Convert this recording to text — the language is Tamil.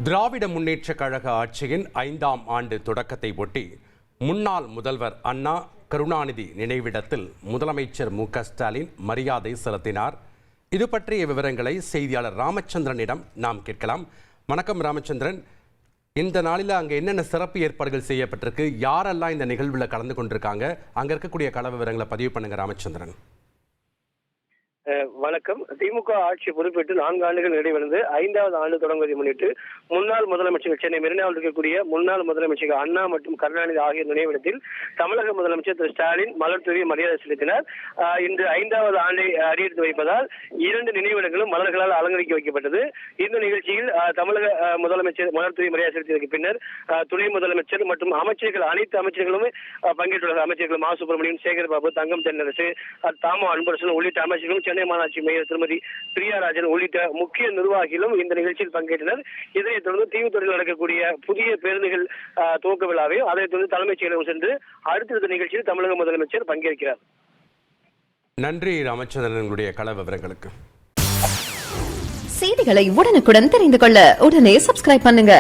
திராவிட முன்னேற்ற கழக ஆட்சியின் 5ஆம் ஆண்டு தொடக்கத்தை ஒட்டி முன்னாள் முதல்வர் அண்ணா கருணாநிதி நினைவிடத்தில் முதலமைச்சர் மு.க. ஸ்டாலின் மரியாதை செலுத்தினார். இது பற்றிய விவரங்களை செய்தியாளர் ராமச்சந்திரனிடம் நாம் கேட்கலாம். வணக்கம் ராமச்சந்திரன், இந்த நாளில் அங்கே என்னென்ன சிறப்பு ஏற்பாடுகள் செய்யப்பட்டிருக்கு, யாரெல்லாம் இந்த நிகழ்வில் கலந்து கொண்டிருக்காங்க, அங்கே இருக்கக்கூடிய கள விவரங்களை பதிவு பண்ணுங்க ராமச்சந்திரன். வணக்கம். திமுக ஆட்சி பொறுப்பேற்று 4 ஆண்டுகள் நிறைவடைந்து 5வது ஆண்டு தொடங்குவதை முன்னிட்டு முன்னாள் முதலமைச்சர் சென்னை மெரினாவில் இருக்கக்கூடிய முன்னாள் முதலமைச்சர் அண்ணா மற்றும் கருணாநிதி ஆகிய நினைவிடத்தில் தமிழக முதலமைச்சர் திரு ஸ்டாலின் மலர் தூவி மரியாதை செலுத்தினார். இன்று 5வது ஆண்டை அடியெடுத்து வைப்பதால் 2 நினைவிடங்களும் மலர்களால் அலங்கரிக்க வைக்கப்பட்டது. இந்த நிகழ்ச்சியில் தமிழக முதலமைச்சர் மலர் தூவி மரியாதை செலுத்தியதற்கு பின்னர் துணை முதலமைச்சர் மற்றும் அமைச்சர்கள் அனைத்து அமைச்சர்களுமே பங்கேற்றுள்ள அமைச்சர்கள் மா சுப்பிரமணியன், சேகர்பாபு, தங்கம் தென்னரசு, தாமோ அன்பரசன் உள்ளிட்ட அமைச்சர்களும் சென்னை மாநகராட்சி மேயர் திருமதி பிரியாராஜன் உள்ளிட்ட முக்கிய நிர்வாகிகளும் இந்த நிகழ்ச்சியில் பங்கேற்றனர். இதனைத் தொடர்ந்து தீவுத்துறையில் நடக்கக்கூடிய புதிய பேருந்துகள் துவக்க விழாவையும் அதைத் தொடர்ந்து தலைமைச் செயலகம் சென்று அடுத்த நிகழ்ச்சியில் தமிழக முதலமைச்சர் பங்கேற்கிறார். நன்றி ராமச்சந்திரன், உங்களுடைய கள விவரங்களுக்கு. செய்திகளை உடனுக்குடன் தெரிந்து கொள்ள உடனே சப்ஸ்கிரைப் பண்ணுங்க.